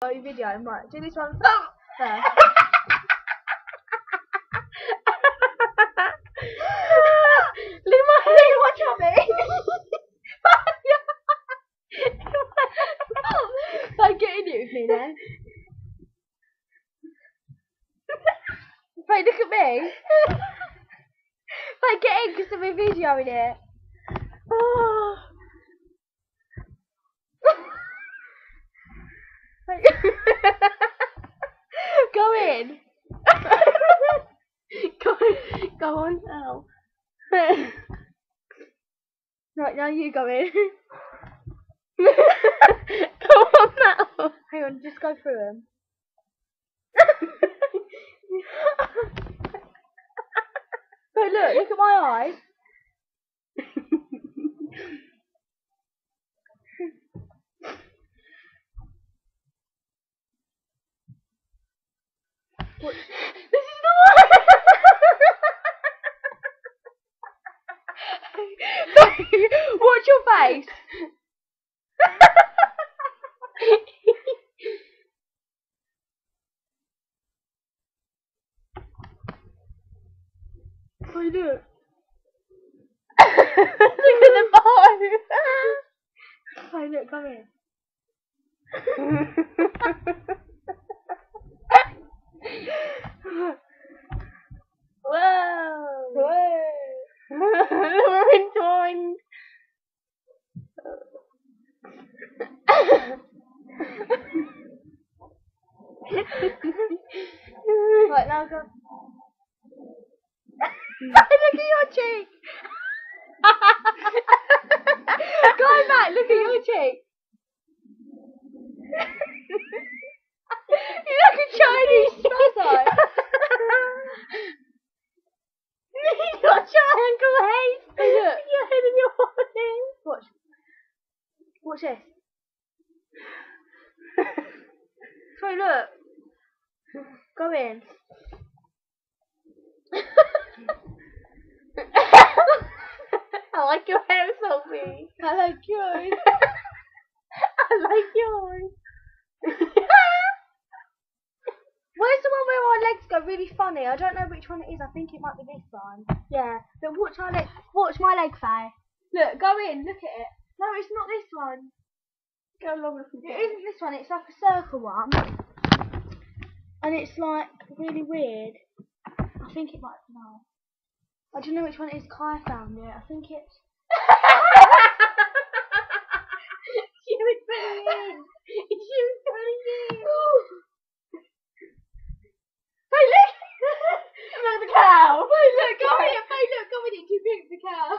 Video, I might do this one first. Look at my watch on me. Like, get in it with me then. Wait, look at me. Like, get in because of my video in it. Oh. Go in. Go on now. Right, now you go in. Go on now. Hang on, just go through them. But look at my eyes. What? This is the one! Watch your face! Oh, look. Look at the bow! Oh, look, come here. Whoa! We're entwined. Right, now go. Look at your cheek. Go back. Look at your cheek. You look a Chinese trousers. You got triangle head. Hey, look. Your head and your body. Watch. Watch this. Sorry, look. Go in. I like your hair, Sophie. I like yours. I like yours. Where's the one where our legs go really funny? I don't know which one it is. I think it might be this one. Yeah. But watch our leg. Watch my leg face. Look, go in. Look at it. No, it's not this one. Go along with it. It isn't this one. It's like a circle one. And it's like really weird. I think it might be now. I don't know which one it is. Kai found it. I think it's. She was putting in. She was putting in. Hey, look! Look the cow. Wait, look, go in it. Wait, look, go in it. You milk the cow.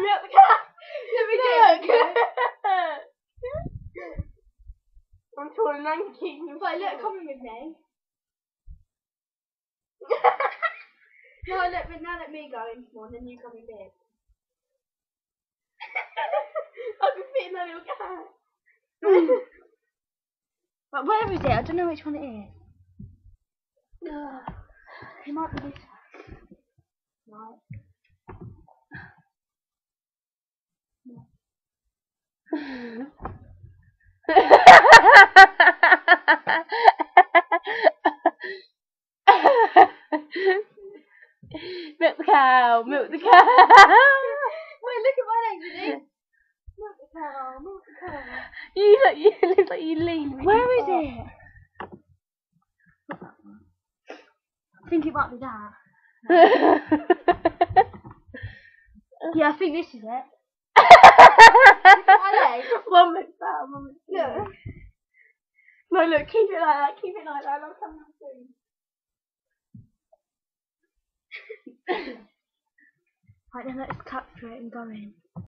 Milk the cow. Let me look. I'm tall and lanky. Wait, look, come in with me. No, let me go in more, then you come in there. I can fit in that little cat. But where is it? I don't know which one it is. It might be this one. Right. Milk the cow, milk the cow. Wait, look at my legs, Milk the cow, milk the cow. You look like you lean. Really Where is it? I think it might be that. Yeah, I think this is it. My leg. One milk cow, one milk cow. Look. No, look, keep it like that, keep it like that. I'll come down soon. Right then, let's cut through it and go in.